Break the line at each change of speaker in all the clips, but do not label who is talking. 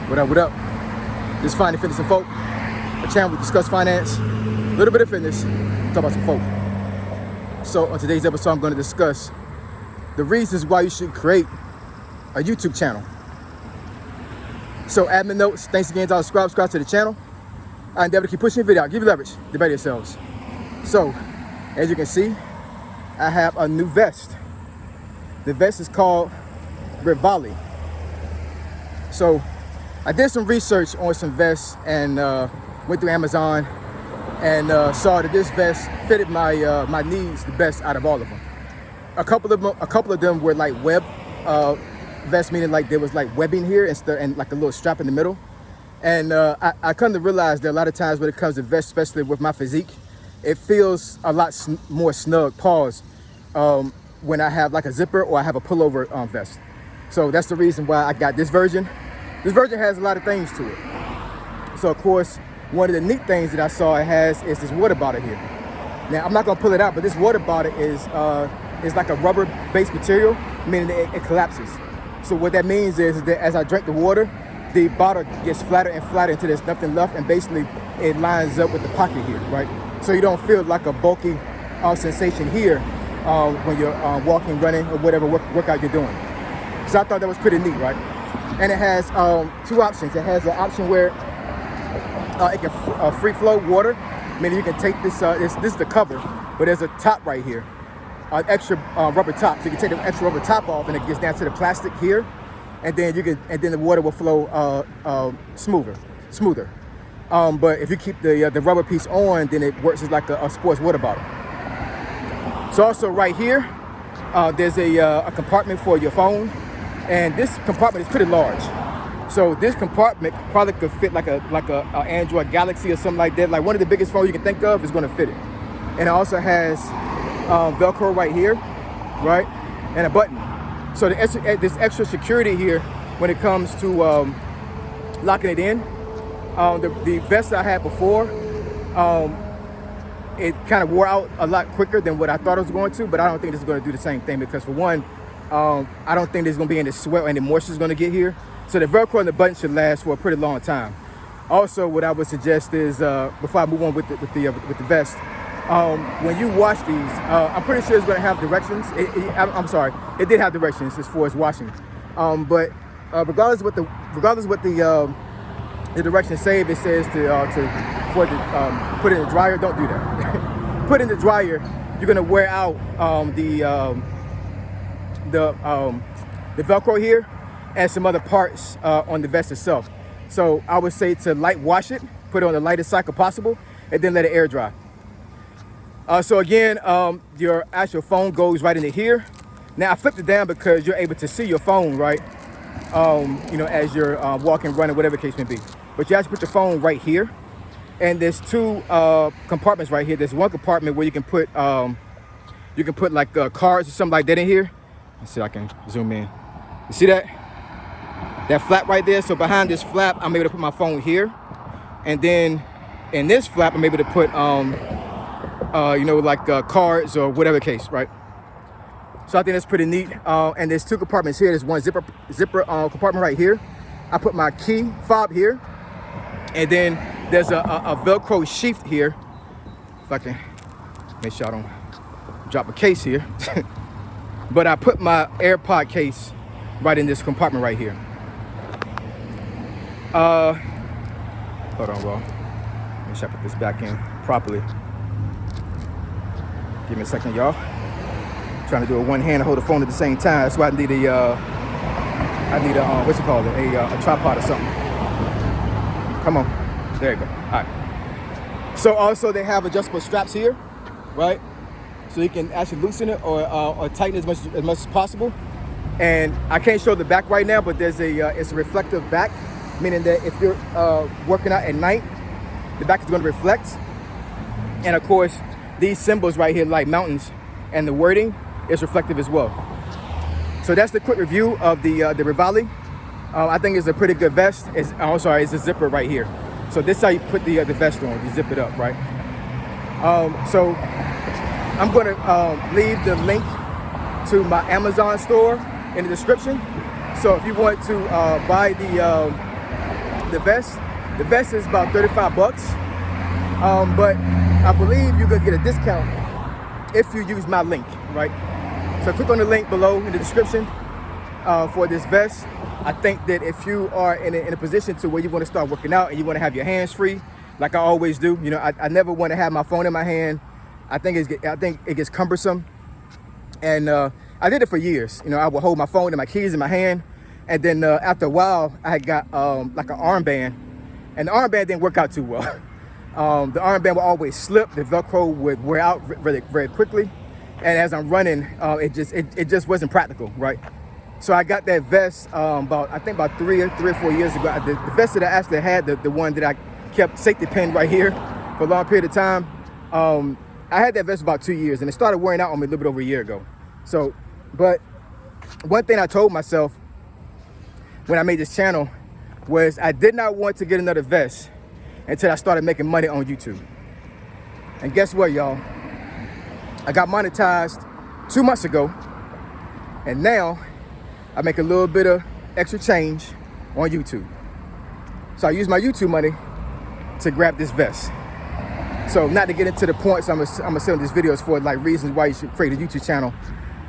What up, what up? This is Finding Fitness and Folk, a channel we discuss finance, a little bit of fitness, talk about some folk. So on today's episode, I'm going to discuss the reasons why you should create a YouTube channel. So admin notes, thanks again to all the subscribe to the channel. I endeavor to keep pushing the video out, give you leverage, debate yourselves. So, as you can see, I have a new vest. The vest is called Rivali. So I did some research on some vests and went through Amazon and saw that this vest fitted my my needs the best out of all of them. A couple of them were like web vests, meaning like there was like webbing here and like a little strap in the middle. And I come to realize that a lot of times when it comes to vests, especially with my physique, it feels a lot more snug, when I have like a zipper or I have a pullover vest. So that's the reason why I got this version. This version has a lot of things to it. So of course, one of the neat things that I saw it has is this water bottle here. Now I'm not gonna pull it out, but this water bottle is like a rubber-based material, meaning it collapses. So what that means is that as I drink the water, the bottle gets flatter and flatter until there's nothing left, and basically it lines up with the pocket here, right? So you don't feel like a bulky sensation here when you're walking, running, or whatever workout you're doing. So I thought that was pretty neat, right? And it has two options. It has an option where it can free flow water, meaning you can take this is the cover, but there's a top right here, an extra rubber top. So you can take the extra rubber top off, and it gets down to the plastic here, and then the water will flow smoother. But if you keep the rubber piece on, then it works as like a sports water bottle. So also right here, there's a compartment for your phone, and this compartment is pretty large. So this compartment probably could fit like a Android Galaxy or something like that. Like one of the biggest phones you can think of is going to fit it. And it also has Velcro right here, right, and a button. So this extra security here when it comes to locking it in. The vest I had before, it kind of wore out a lot quicker than what I thought it was going to, but I don't think this is going to do the same thing because for one, I don't think there's going to be any sweat or any moisture is going to get here. So the Velcro and the button should last for a pretty long time. Also, what I would suggest is, before I move on with the vest, when you wash these, I'm pretty sure it's going to have directions. I'm sorry, it did have directions as far as washing. But regardless what the directions say, if it says to put it in the dryer, don't do that. Put it in the dryer, you're going to wear out the Velcro here and some other parts on the vest itself. So I would say to light wash it, put it on the lightest cycle possible, and then let it air dry. So again, your actual phone goes right into here. Now I flipped it down because you're able to see your phone, right? As you're walking, running, whatever the case may be. But you actually put your phone right here. And there's two compartments right here. There's one compartment where you can put like cards or something like that in here. Let's see if I can zoom in. You see that? That flap right there. So behind this flap, I'm able to put my phone here. And then in this flap, I'm able to put, cards or whatever case, right? So I think that's pretty neat. And there's two compartments here. There's one zipper compartment right here. I put my key fob here. And then there's a Velcro sheath here. If I can make sure I don't drop a case here. But I put my AirPod case right in this compartment right here. Hold on, bro. Make sure I put this back in properly. Give me a second, y'all. Trying to do it one hand and hold the phone at the same time. That's why I need a a tripod or something. Come on, there you go. All right. So also they have adjustable straps here, right? So you can actually loosen it or tighten it as much as possible. And I can't show the back right now, but there's it's a reflective back, meaning that if you're working out at night, the back is going to reflect. And of course, these symbols right here, like mountains, and the wording is reflective as well. So that's the quick review of the Rivali. I think it's a pretty good vest. It's a zipper right here. So this is how you put the vest on. You zip it up, right? So I'm going to leave the link to my Amazon store in the description. So if you want to buy the vest. The vest is about 35 bucks. But I believe you're gonna get a discount if you use my link, right? So click on the link below in the description for this vest. I think that if you are in a position to where you want to start working out and you want to have your hands free, like I always do, you know, I never want to have my phone in my hand. I think it gets cumbersome, and I did it for years. You know, I would hold my phone and my keys in my hand, and then after a while, I had got like an armband, and the armband didn't work out too well. The armband would always slip. The Velcro would wear out very quickly, and as I'm running, it just wasn't practical, right? So I got that vest about 3 or 4 years ago. The vest that I actually had, the one that I kept safety pin right here for a long period of time. I had that vest about 2 years, and it started wearing out on me a little bit over a year ago. So, but one thing I told myself when I made this channel was I did not want to get another vest until I started making money on YouTube. And guess what, y'all? I got monetized 2 months ago, and now I make a little bit of extra change on YouTube. So I use my YouTube money to grab this vest. So not to get into the points I'm gonna send these videos for, like reasons why you should create a YouTube channel,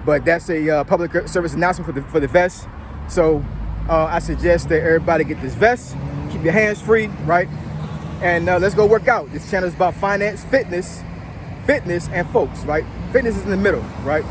but that's a public service announcement for the vest. So I suggest that everybody get this vest, keep your hands free, right? And let's go work out. This channel is about finance, fitness, and folks, right? Fitness is in the middle, right?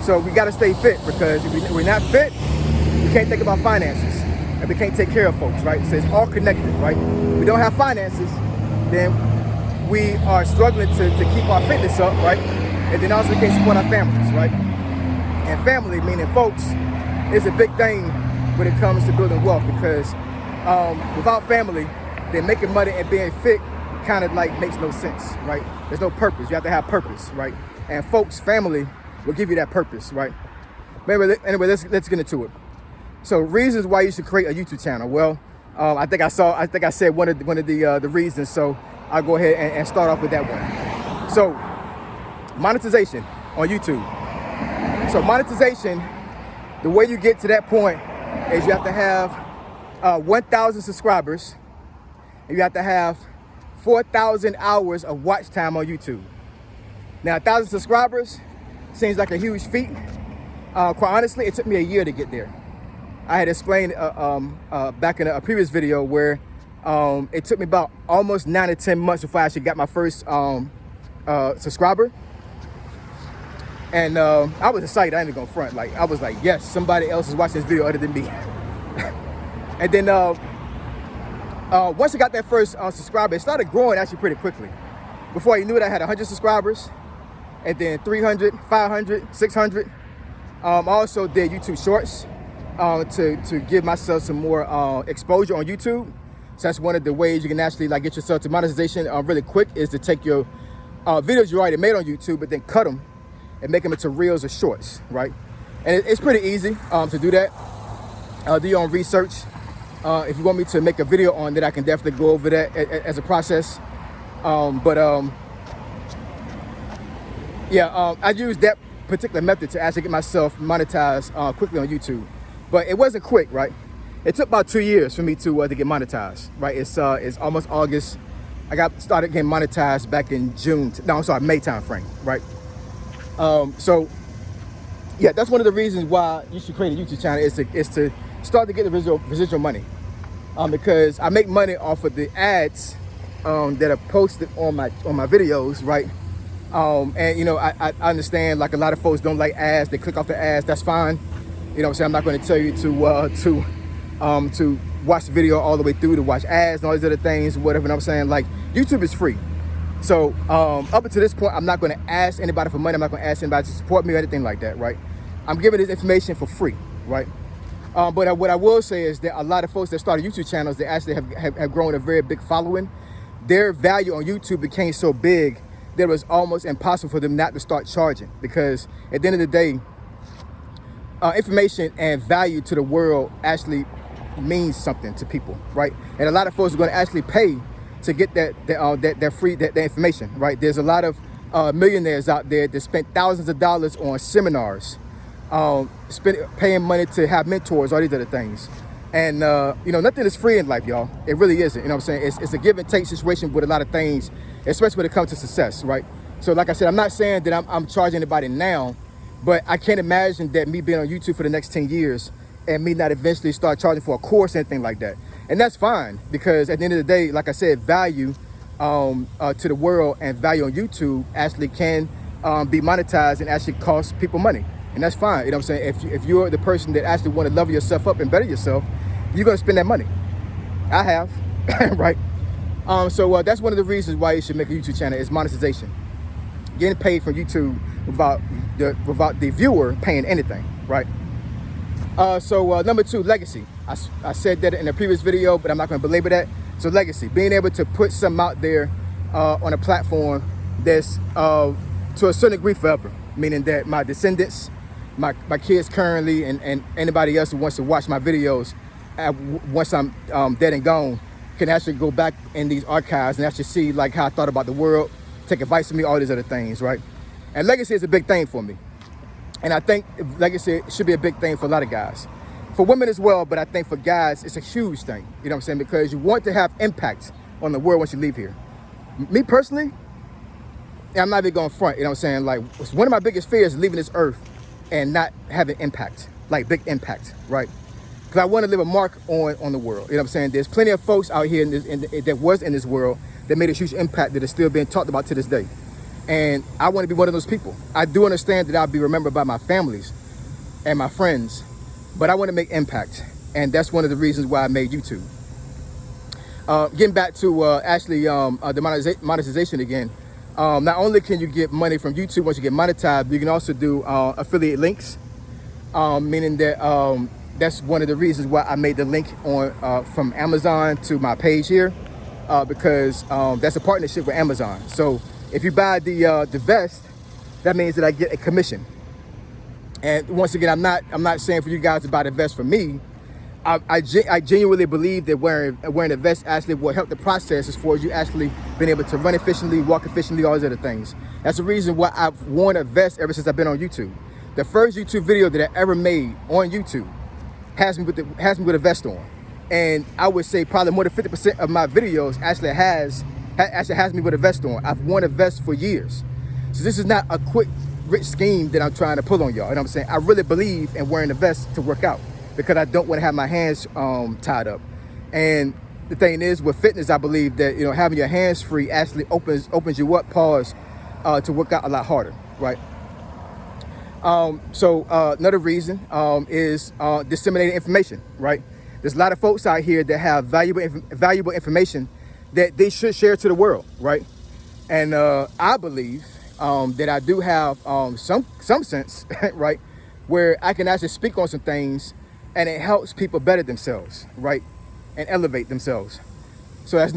So we gotta stay fit, because if we're not fit, we can't think about finances, and we can't take care of folks, right? So it's all connected, right? If we don't have finances, then we are struggling to keep our fitness up, right? And then also we can't support our families, right? And family, meaning folks, is a big thing when it comes to building wealth, because without family, then making money and being fit kind of like makes no sense, right? There's no purpose. You have to have purpose, right? And folks, family will give you that purpose, right? But anyway, let's get into it. So reasons why you should create a YouTube channel. Well, I think I said one of the reasons. So I'll go ahead and start off with that one. So monetization on YouTube. So monetization, the way you get to that point is you have to have 1,000 subscribers, and you have to have 4,000 hours of watch time on YouTube. Now, 1,000 subscribers seems like a huge feat. Quite honestly, it took me a year to get there. I had explained back in a previous video where it took me about almost 9 to 10 months before I actually got my first subscriber. And I was excited. I ain't even gonna front. Like, I was like, yes, somebody else is watching this video other than me. And then once I got that first subscriber, it started growing actually pretty quickly. Before you knew it, I had 100 subscribers, and then 300, 500, 600. I also did YouTube Shorts to give myself some more exposure on YouTube. So that's one of the ways you can actually like get yourself to monetization really quick, is to take your videos you already made on YouTube, but then cut them and make them into reels or shorts, right? And it's pretty easy to do that. Do your own research. If you want me to make a video on that, I can definitely go over that as a process. I used that particular method to actually get myself monetized quickly on YouTube. But it wasn't quick, right? It took about 2 years for me to get monetized, right? It's almost August. I got started getting monetized back in May time frame, right? So yeah, that's one of the reasons why you should create a YouTube channel, is to start to get the residual money. Because I make money off of the ads that are posted on my videos, right? And you know, I understand, like, a lot of folks don't like ads. They click off the ads. That's fine. You know what I'm saying? I'm not going to tell you to watch the video all the way through, to watch ads and all these other things, whatever. You know what I'm saying? Like, YouTube is free. So up until this point, I'm not going to ask anybody for money. I'm not going to ask anybody to support me or anything like that, right? I'm giving this information for free, right? But what I will say is that a lot of folks that started YouTube channels, they actually have grown a very big following. Their value on YouTube became so big that it was almost impossible for them not to start charging, because at the end of the day, information and value to the world actually means something to people, right? And a lot of folks are going to actually pay to get that information, right? There's a lot of millionaires out there that spent thousands of dollars on seminars, paying money to have mentors, all these other things. And, you know, nothing is free in life, y'all. It really isn't. You know what I'm saying? It's a give and take situation with a lot of things, especially when it comes to success, right? So like I said, I'm not saying that I'm charging anybody now, but I can't imagine that me being on YouTube for the next 10 years and me not eventually start charging for a course or anything like that. And that's fine, because at the end of the day, like I said, value to the world and value on YouTube actually can be monetized and actually cost people money. And that's fine. You know what I'm saying? If you're the person that actually want to level yourself up and better yourself, you're going to spend that money. I have, right? So that's one of the reasons why you should make a YouTube channel is monetization. Getting paid from YouTube without the viewer paying anything, right? So number 2, legacy. I said that in a previous video, but I'm not going to belabor that. So legacy, being able to put something out there on a platform that's to a certain degree forever, meaning that my descendants, my kids currently, and anybody else who wants to watch my videos once I'm dead and gone can actually go back in these archives and actually see like how I thought about the world, take advice from me, all these other things, right? And legacy is a big thing for me. And I think legacy should be a big thing for a lot of guys. For women as well, but I think for guys, it's a huge thing. You know what I'm saying? Because you want to have impact on the world once you leave here. Me personally, I'm not even going front, you know what I'm saying? Like, one of my biggest fears is leaving this earth and not having impact, like big impact, right? Because I want to leave a mark on the world. You know what I'm saying? There's plenty of folks out here that was in this world that made a huge impact that is still being talked about to this day. And I want to be one of those people. I do understand that I'll be remembered by my families and my friends, but I want to make impact. And that's one of the reasons why I made YouTube. Getting back to actually the monetization again. Not only can you get money from YouTube once you get monetized, but you can also do affiliate links, meaning that that's one of the reasons why I made the link on from Amazon to my page here, because that's a partnership with Amazon. So if you buy the vest, that means that I get a commission. And once again, I'm not saying for you guys to buy the vest for me. I genuinely believe that wearing a vest actually will help the process as far as you actually being able to run efficiently, walk efficiently, all these other things. That's the reason why I've worn a vest ever since I've been on YouTube. The first YouTube video that I ever made on YouTube has me with a vest on. And I would say probably more than 50% of my videos actually has me with a vest on. I've worn a vest for years. So this is not a quick, rich scheme that I'm trying to pull on y'all. You know what I'm saying? I really believe in wearing a vest to work out, because I don't want to have my hands tied up. And the thing is, with fitness, I believe that, you know, having your hands free actually opens you up, to work out a lot harder, right? So another reason is disseminating information, right? There's a lot of folks out here that have valuable information that they should share to the world, right? And I believe that I do have some sense, right, where I can actually speak on some things and it helps people better themselves, right, and elevate themselves. So that's